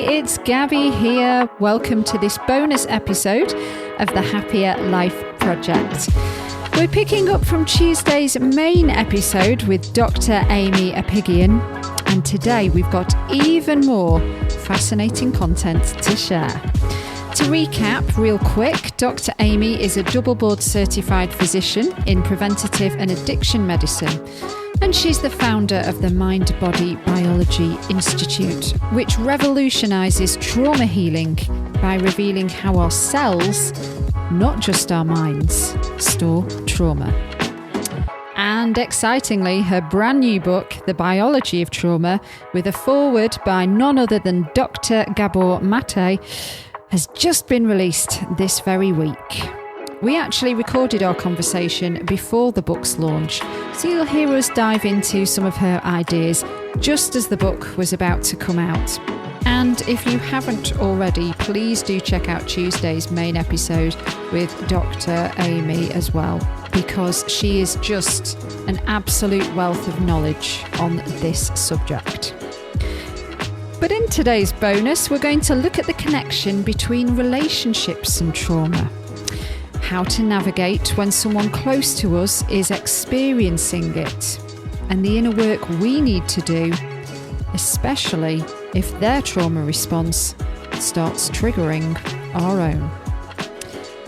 it's Gabby here. Welcome to this bonus episode of the Happier Life Project. We're picking up from Tuesday's main episode with Dr. Aimie Apigian, and today we've got even more fascinating content to share. To recap real quick, Dr. Aimie is a double board certified physician in Preventive and Addiction Medicine, and she's the founder of the Mind Body Biology Institute, which revolutionises trauma healing by revealing how our cells, not just our minds, store trauma. And excitingly, her brand new book, The Biology of Trauma, with a foreword by none other than Dr. Gabor Maté, has just been released this very week. We actually recorded our conversation before the book's launch, so you'll hear us dive into some of her ideas just as the book was about to come out. And if you haven't already, please do check out Tuesday's main episode with Dr. Aimie as well, because she is just an absolute wealth of knowledge on this subject. But in today's bonus, we're going to look at the connection between relationships and trauma. How to navigate when someone close to us is experiencing it, and the inner work we need to do, especially if their trauma response starts triggering our own.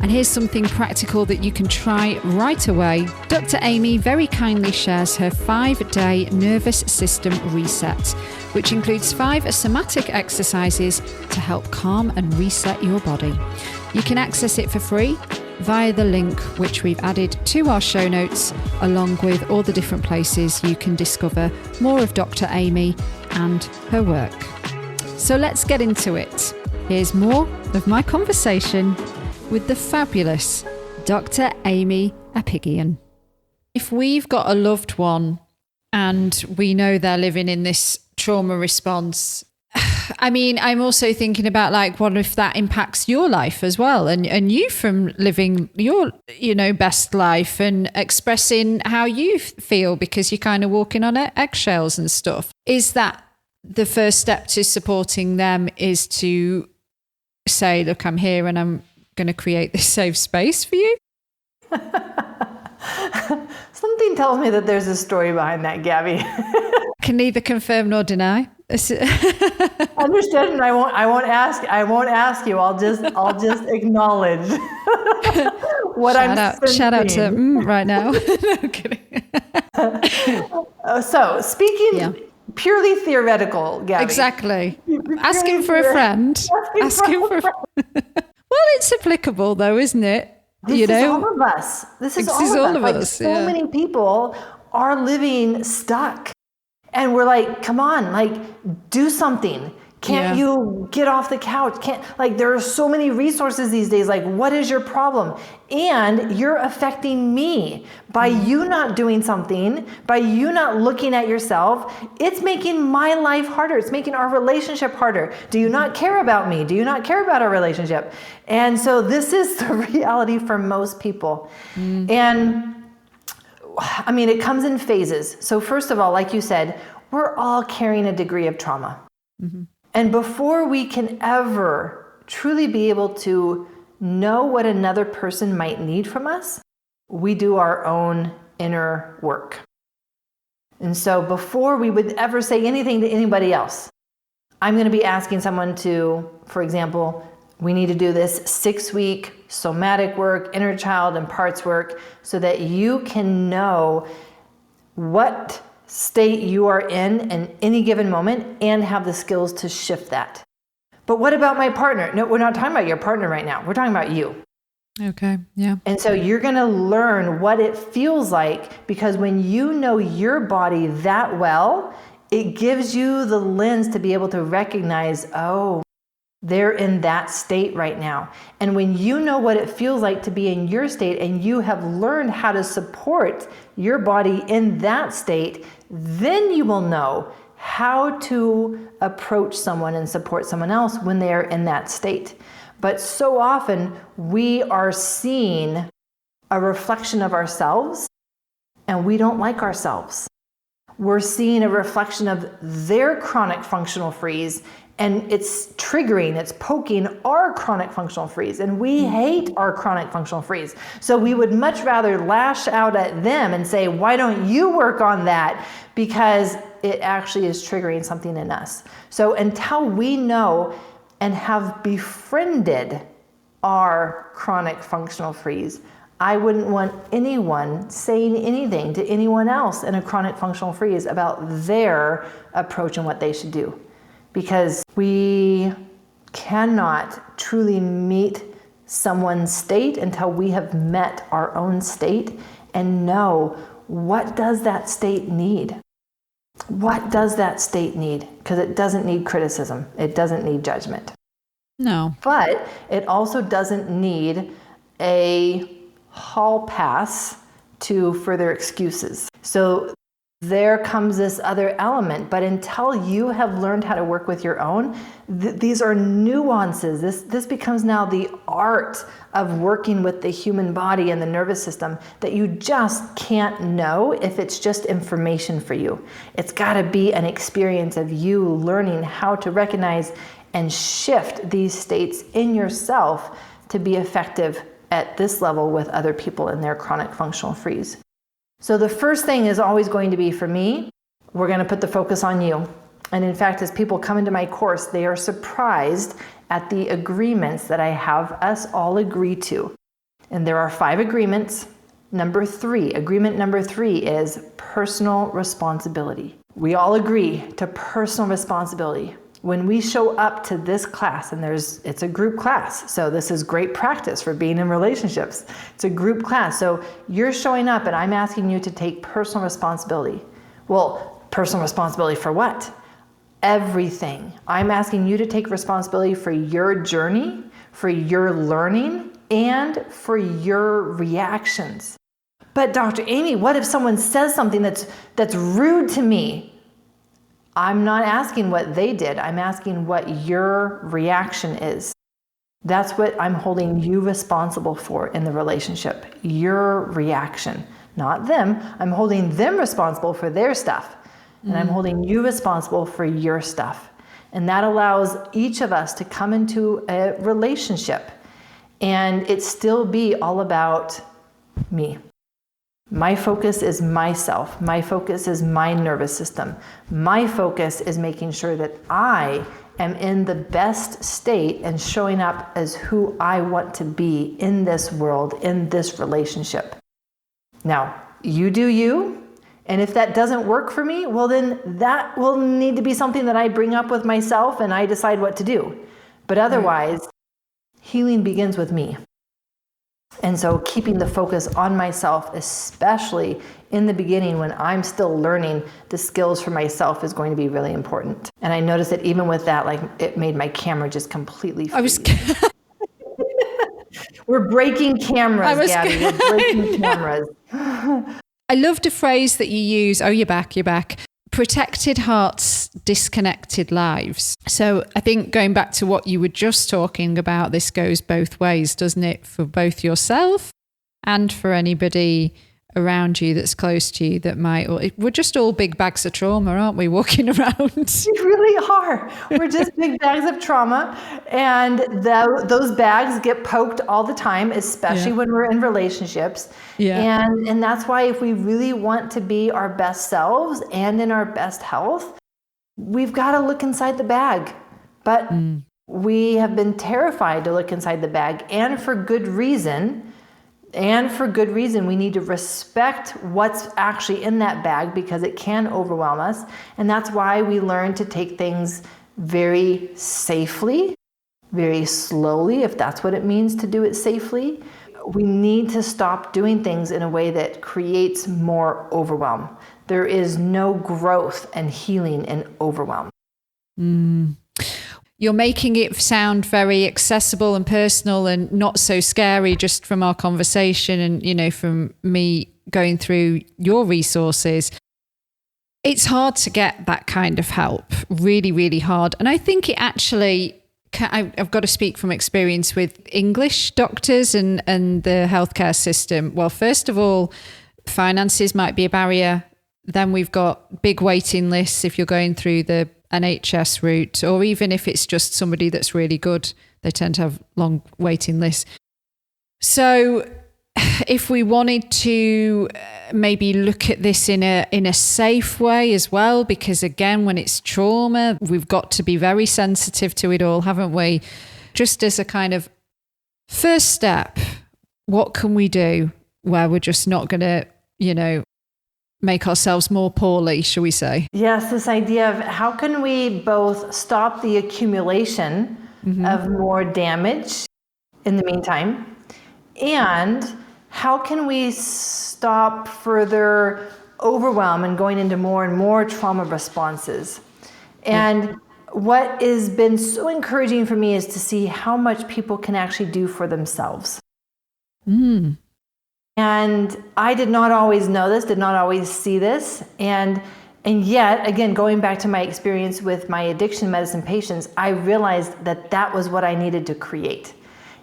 And here's something practical that you can try right away. Dr. Aimie very kindly shares her 5-day nervous system reset, which includes 5 somatic exercises to help calm and reset your body. You can access it for free via the link which we've added to our show notes, along with all the different places you can discover more of Dr. Aimie and her work. So let's get into it. Here's more of my conversation with the fabulous Dr. Aimie Apigian. If we've got a loved one and we know they're living in this trauma response, I mean, I'm also thinking about what if that impacts your life as well, and you from living your, best life and expressing how you feel because you're kind of walking on eggshells and stuff. Is that the first step to supporting them, is to say, look, I'm here and I'm going to create this safe space for you? Something tells me that there's a story behind that, Gabby. Can neither confirm nor deny. Understood, and I won't ask you. I'll just acknowledge what I'm sensing. Shout out to right now. No, I'm kidding. So speaking purely theoretical, Gabby. Exactly. Asking for a friend. Asking for a friend. Well, it's applicable though, isn't it? This is all of us. This is all of us. So many people are living stuck. And we're like, come on, do something. Can't you get off the couch? There are so many resources these days. What is your problem? And you're affecting me by you not doing something, by you not looking at yourself. It's making my life harder. It's making our relationship harder. Do you not care about me? Do you not care about our relationship? And so this is the reality for most people. And I mean, it comes in phases. So first of all, like you said, we're all carrying a degree of trauma. Mm-hmm. And before we can ever truly be able to know what another person might need from us, we do our own inner work. And so before we would ever say anything to anybody else, I'm going to be asking someone to, for example, we need to do this 6-week somatic work, inner child and parts work, so that you can know what state you are in any given moment and have the skills to shift that. But what about my partner? No, we're not talking about your partner right now. We're talking about you. Okay, yeah. And so you're going to learn what it feels like, because when you know your body that well, it gives you the lens to be able to recognize, oh, they're in that state right now. And when you know what it feels like to be in your state and you have learned how to support your body in that state, then you will know how to approach someone and support someone else when they are in that state. But so often we are seeing a reflection of ourselves and we don't like ourselves. we're seeing a reflection of their chronic functional freeze, and it's triggering, it's poking our chronic functional freeze, and we hate our chronic functional freeze. So we would much rather lash out at them and say, why don't you work on that? Because it actually is triggering something in us. So until we know and have befriended our chronic functional freeze, I wouldn't want anyone saying anything to anyone else in a chronic functional freeze about their approach and what they should do. Because we cannot truly meet someone's state until we have met our own state and know, what does that state need? What does that state need? Because it doesn't need criticism. It doesn't need judgment. No. But it also doesn't need a hall pass to further excuses. So there comes this other element, but until you have learned how to work with your own, these are nuances. This becomes now the art of working with the human body and the nervous system that you just can't know if it's just information for you. It's got to be an experience of you learning how to recognize and shift these states in yourself to be effective at this level with other people in their chronic functional freeze. So the first thing is always going to be, for me, we're going to put the focus on you. And in fact, as people come into my course, they are surprised at the agreements that I have us all agree to. And there are 5 agreements. Agreement number 3 is personal responsibility. We all agree to personal responsibility. When we show up to this class, and it's a group class, so this is great practice for being in relationships. It's a group class, so you're showing up and I'm asking you to take personal responsibility. Well, personal responsibility for what? Everything. I'm asking you to take responsibility for your journey, for your learning, and for your reactions. But Dr. Aimie, what if someone says something that's rude to me? I'm not asking what they did. I'm asking what your reaction is. That's what I'm holding you responsible for in the relationship. Your reaction, not them. I'm holding them responsible for their stuff. And I'm holding you responsible for your stuff. And that allows each of us to come into a relationship and it still be all about me. My focus is myself. My focus is my nervous system. My focus is making sure that I am in the best state and showing up as who I want to be in this world, in this relationship. Now, you do you. And if that doesn't work for me, well, then that will need to be something that I bring up with myself and I decide what to do. But otherwise, healing begins with me. And so keeping the focus on myself, especially in the beginning when I'm still learning the skills for myself, is going to be really important. And I noticed that even with that, like, it made my camera just completely freeze. We're breaking cameras, Gabby. We're breaking cameras. I loved a phrase that you use. Oh, you're back. Protected hearts, disconnected lives. So I think going back to what you were just talking about, this goes both ways, doesn't it? For both yourself and for anybody around you that's close to you that might, we're just all big bags of trauma, aren't we, walking around? We really are. We're just big bags of trauma. And those bags get poked all the time, especially when we're in relationships. Yeah. And that's why if we really want to be our best selves and in our best health, we've got to look inside the bag. But we have been terrified to look inside the bag, and for good reason. And for good reason, we need to respect what's actually in that bag because it can overwhelm us. And that's why we learn to take things very safely, very slowly, if that's what it means to do it safely. We need to stop doing things in a way that creates more overwhelm. There is no growth and healing in overwhelm. You're making it sound very accessible and personal and not so scary just from our conversation and, from me going through your resources. It's hard to get that kind of help, really, really hard. And I think it actually, I've got to speak from experience with English doctors and the healthcare system. Well, first of all, finances might be a barrier. then we've got big waiting lists if you're going through the NHS route, or even if it's just somebody that's really good, they tend to have long waiting lists. So if we wanted to maybe look at this in a safe way as well, because again, when it's trauma, we've got to be very sensitive to it all, haven't we? Just as a kind of first step, what can we do where we're just not going to, make ourselves more poorly, shall we say? Yes, this idea of how can we both stop the accumulation of more damage in the meantime, and how can we stop further overwhelm and going into more and more trauma responses? And what has been so encouraging for me is to see how much people can actually do for themselves. And I did not always know this, did not always see this. And yet, again, going back to my experience with my addiction medicine patients, I realized that was what I needed to create,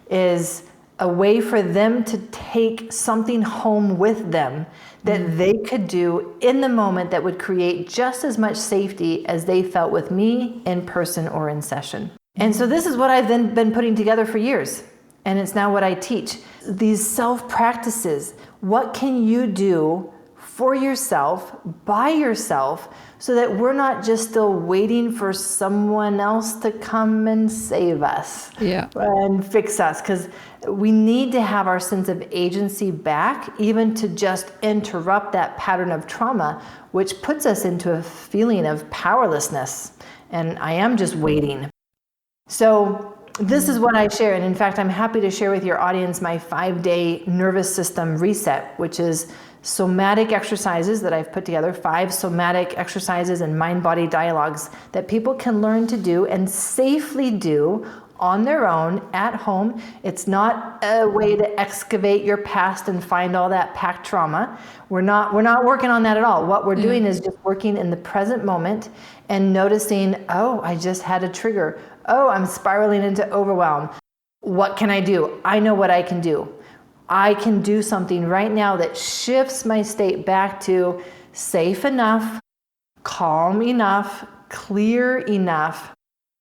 is a way for them to take something home with them that they could do in the moment that would create just as much safety as they felt with me in person or in session. And so this is what I've been putting together for years. And it's now what I teach. These self-practices, what can you do for yourself, by yourself, so that we're not just still waiting for someone else to come and save us and fix us? Because we need to have our sense of agency back, even to just interrupt that pattern of trauma, which puts us into a feeling of powerlessness. And I am just waiting. So this is what I share. And in fact, I'm happy to share with your audience my 5-day nervous system reset, which is somatic exercises that I've put together, 5 somatic exercises and mind-body dialogues that people can learn to do and safely do on their own at home. It's not a way to excavate your past and find all that packed trauma. We're not working on that at all. What we're doing is just working in the present moment and noticing, oh, I just had a trigger. Oh, I'm spiraling into overwhelm. What can I do? I know what I can do. I can do something right now that shifts my state back to safe enough, calm enough, clear enough.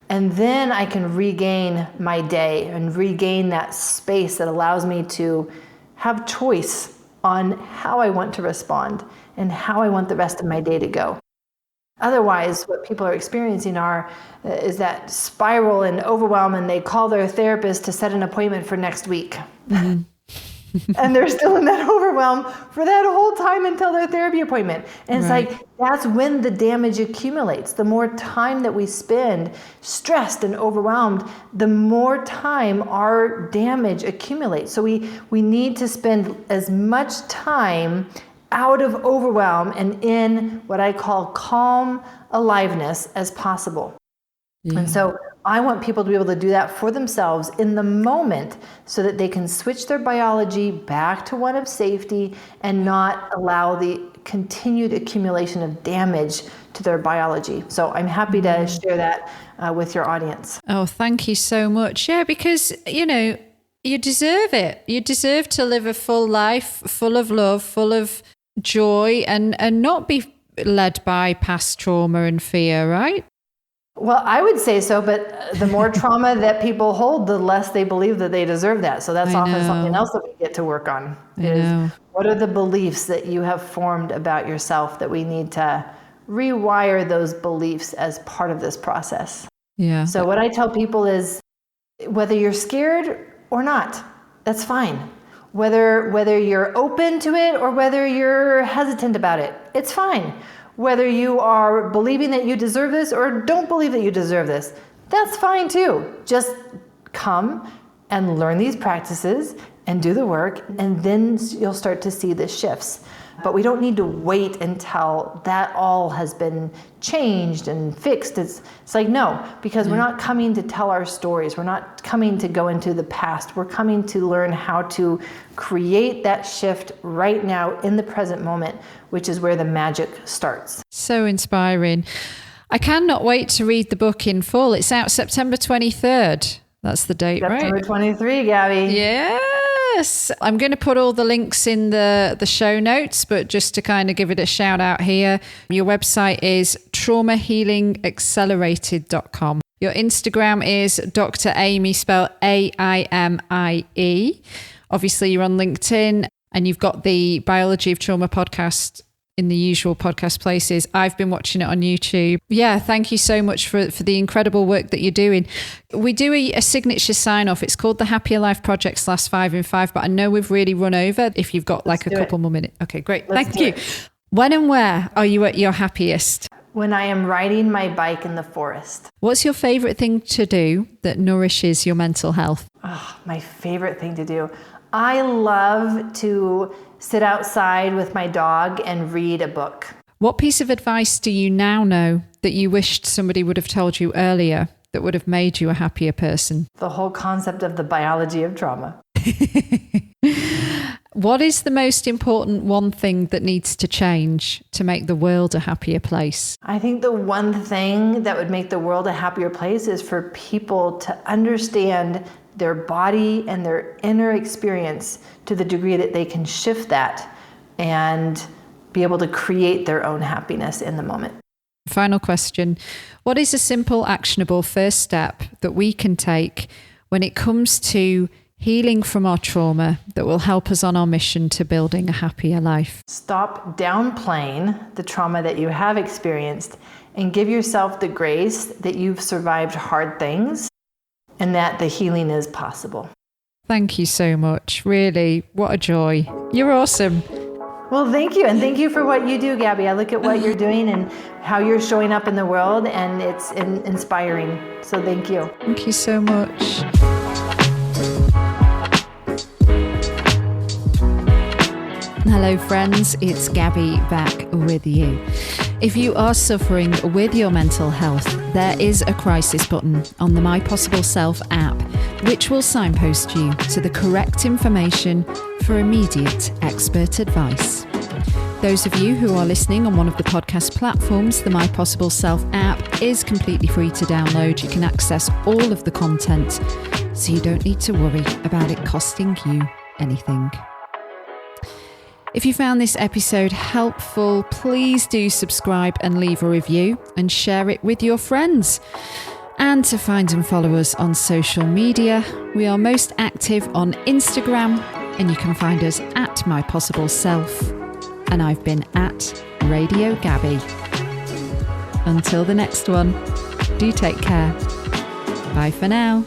And then I can regain my day and regain that space that allows me to have choice on how I want to respond and how I want the rest of my day to go. Otherwise, what people are experiencing is that spiral and overwhelm, and they call their therapist to set an appointment for next week. And they're still in that overwhelm for that whole time until their therapy appointment. And it's like, that's when the damage accumulates. The more time that we spend stressed and overwhelmed, the more time our damage accumulates. So we need to spend as much time out of overwhelm and in what I call calm aliveness as possible. And so I want people to be able to do that for themselves in the moment so that they can switch their biology back to one of safety and not allow the continued accumulation of damage to their biology. So I'm happy to share that with your audience. Oh, thank you so much. Yeah, because, you deserve it. You deserve to live a full life, full of love, full of joy, and not be led by past trauma and fear, right? Well, I would say so, but the more trauma that people hold, the less they believe that they deserve that. So that's often something else that we get to work on. What are the beliefs that you have formed about yourself that we need to rewire those beliefs as part of this process? Yeah. So what I tell people is, whether you're scared or not, that's fine. Whether you're open to it or whether you're hesitant about it, it's fine. Whether you are believing that you deserve this or don't believe that you deserve this, that's fine too. Just come and learn these practices and do the work, and then you'll start to see the shifts. But we don't need to wait until that all has been changed and fixed. It's like, no, because we're not coming to tell our stories. We're not coming to go into the past. We're coming to learn how to create that shift right now in the present moment, which is where the magic starts. So inspiring. I cannot wait to read the book in full. It's out September 23rd. That's the date, September right? September 23, Gabby. Yeah. Yes. I'm going to put all the links in the show notes, but just to kind of give it a shout out here, your website is traumahealingaccelerated.com. Your Instagram is Dr. Aimie, spelled AIMIE. Obviously, you're on LinkedIn, and you've got the Biology of Trauma podcast in the usual podcast places. I've been watching it on YouTube. Yeah, thank you so much for the incredible work that you're doing. We do a signature sign off. It's called the Happier Life Project /5 in 5, but I know we've really run over. If you've got like a couple more minutes. Okay, great. Thank you. When and where are you at your happiest? When I am riding my bike in the forest. What's your favorite thing to do that nourishes your mental health? Oh, my favorite thing to do. I love to sit outside with my dog and read a book. What piece of advice do you now know that you wished somebody would have told you earlier that would have made you a happier person? The whole concept of the biology of trauma. What is the most important one thing that needs to change to make the world a happier place? I think the one thing that would make the world a happier place is for people to understand their body and their inner experience to the degree that they can shift that and be able to create their own happiness in the moment. Final question. What is a simple, actionable first step that we can take when it comes to healing from our trauma that will help us on our mission to building a happier life? Stop downplaying the trauma that you have experienced and give yourself the grace that you've survived hard things and that the healing is possible. Thank you so much. Really, what a joy. You're awesome. Well, thank you. And thank you for what you do, Gabby. I look at what you're doing and how you're showing up in the world, and it's inspiring. So thank you. Thank you so much. Hello friends, it's Gabby back with you. If you are suffering with your mental health, there is a crisis button on the My Possible Self app, which will signpost you to the correct information for immediate expert advice. Those of you who are listening on one of the podcast platforms, the My Possible Self app is completely free to download. You can access all of the content, so you don't need to worry about it costing you anything. If you found this episode helpful, please do subscribe and leave a review and share it with your friends. And to find and follow us on social media, we are most active on Instagram, and you can find us at My Possible Self. And I've been at Radio Gabby. Until the next one, do take care. Bye for now.